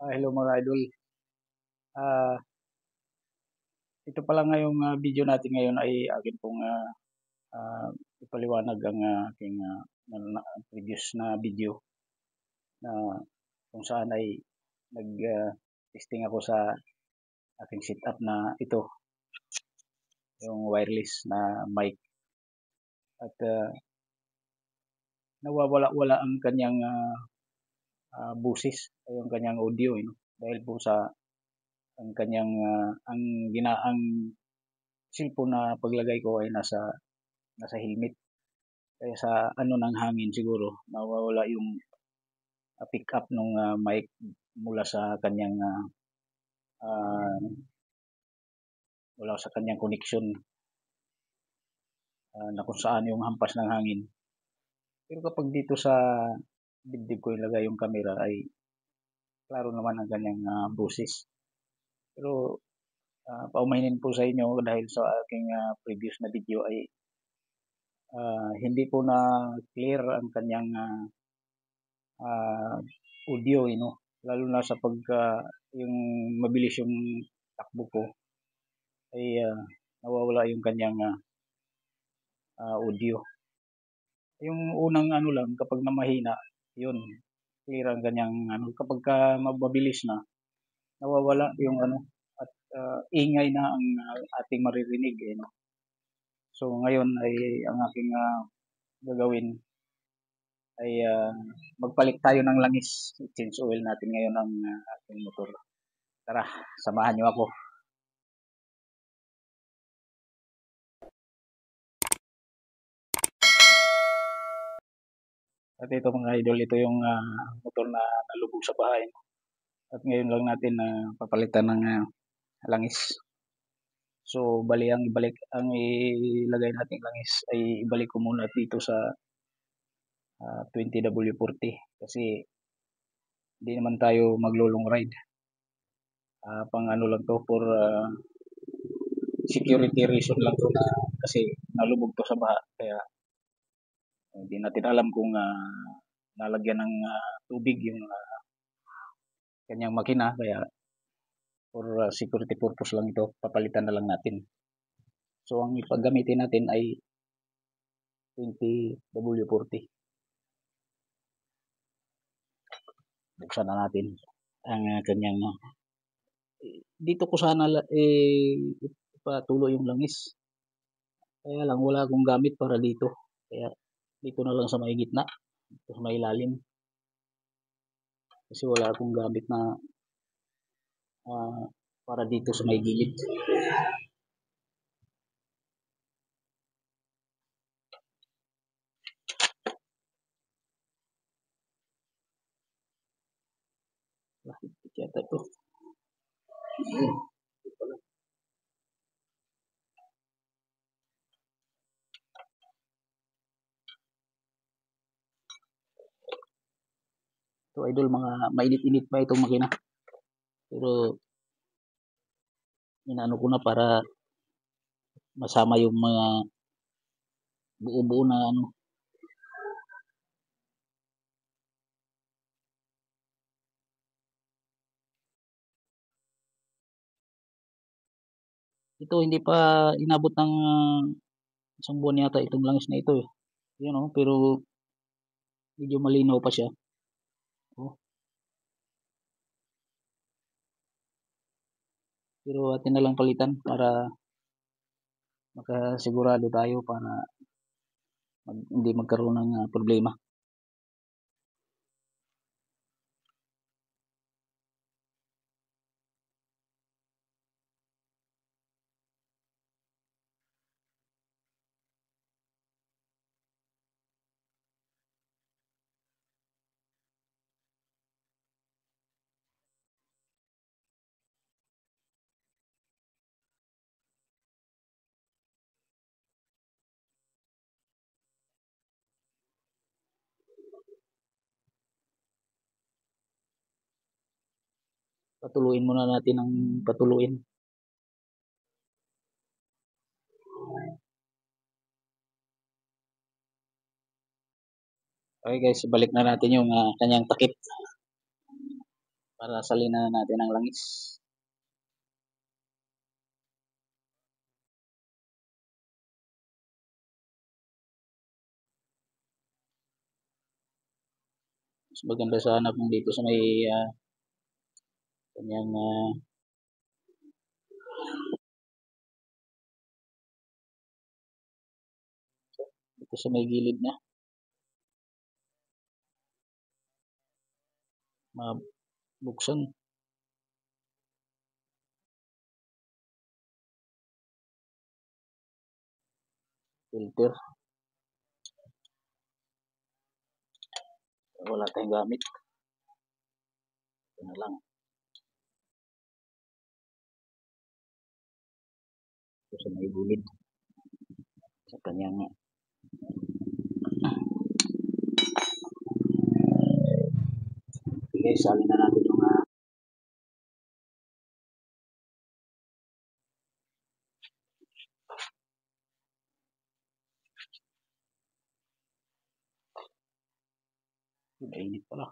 Hello mga idol. Ah, ito pala ngayong video natin ngayon ay akin pong ah, ipaliwanag ang aking previous na video na kung saan ay nag-testing ako sa aking setup na ito, yung wireless na mic at nawawala-wala ang kanyang busis ay yung kanyang audio dahil po sa ang kanyang ang ginaang cellphone na paglagay ko ay nasa helmet. Kaya sa ano ng hangin siguro nawawala yung pick up nung mic mula sa kanyang mula sa kanyang connection na kung saan yung hampas ng hangin. Pero kapag dito sa dibdib ko ilagay yung camera ay klaro naman ang kanyang boses. Pero paumahinin po sa inyo dahil sa aking previous na video ay hindi po na clear ang kanyang audio, lalo na sa pagka yung mabilis yung takbo ko ay nawawala yung kanyang audio. Yung unang ano lang kapag na mahina, yun clear ang kanyang ano. Kapag mabilis na, nawawala yung ano at ingay na ang ating maririnig, no? So ngayon ay ang aking gagawin ay magpalit tayo ng langis. Change oil natin ngayon ang ating motor. Tara, samahan niyo ako. At ito mga idol, ito yung motor na nalubog sa bahay. At ngayon lang natin papalitan ng langis. So bali ang ilagay nating langis ay ibalik ko muna dito sa 20W40 kasi hindi naman tayo maglo-long ride. Pang ano lang to for security reason lang to na kasi nalubog to sa baha kaya hindi natin alam kung nalagyan ng tubig yung kanyang makina kaya for security purpose lang ito, papalitan na lang natin. So ang ipaggamitin natin ay 20W40. Buksan na natin ang kanyang dito ko sana ipatuloy yung langis. Kaya lang wala akong gamit para dito. Kaya dito na lang sa may gitna, dito sa may ilalim. Kasi wala akong gamit na para dito sa may gilid. Bakit yata ito? So idol, mga mainit-init pa itong makina. Pero inaano ko na para masama yung mga buo-buo na ano. Ito hindi pa inabot ng isang buwan yata itong langis na ito eh. Yan oh, pero medyo malinaw pa siya. Oh. Pero atin na lang palitan para makasigurado tayo para hindi magkaroon ng problema. Patuluin muna natin ang patuluin. Okay guys, balik na natin yung kanyang takip para salinan natin ang langis. Mas maganda sana kung dito sa may kanyang dito sa may gilid niya mabuksan. Filter. Wala tayong gamit. Ito na lang. Ito sa may gilid. Sa kanyang okay, salin na natin yung mainit pala.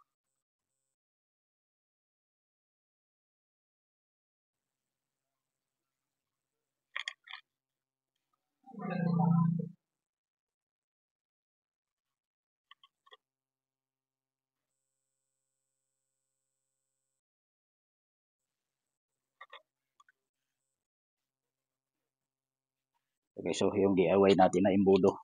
Okay, so yung DIY natin na imbudo.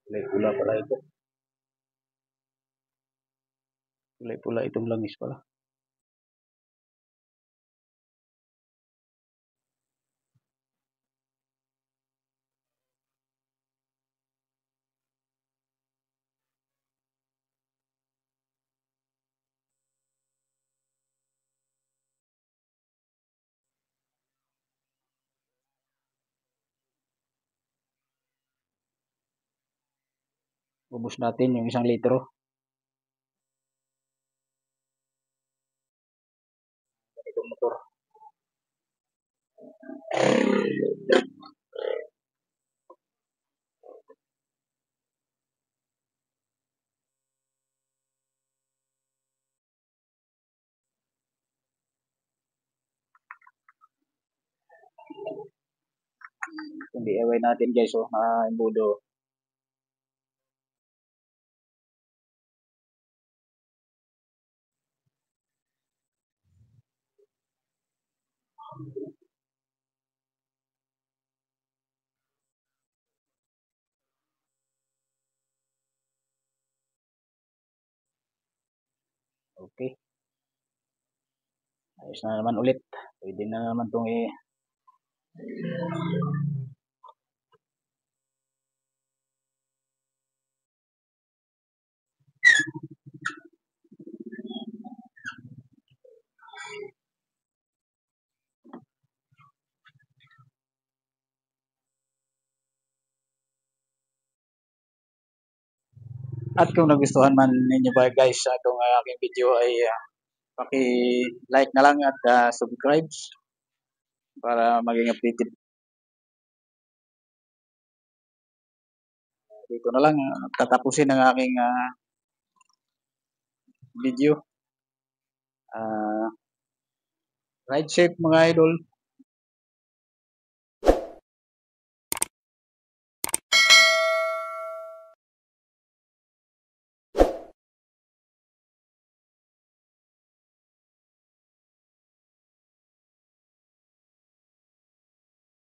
Kulay-pula pala ito. Kulay-pula itong langis pala. Ubus natin yung 1 litro. Itong motor. Yung DIY natin guys, imbudo. Okay. Ayos na naman ulit. Pwede na naman itong at kung nagustuhan man ninyo ba guys itong aking video ay paki-like na lang at subscribe para maging updated. Dito na lang tatapusin ang aking video. Ride safe mga idol.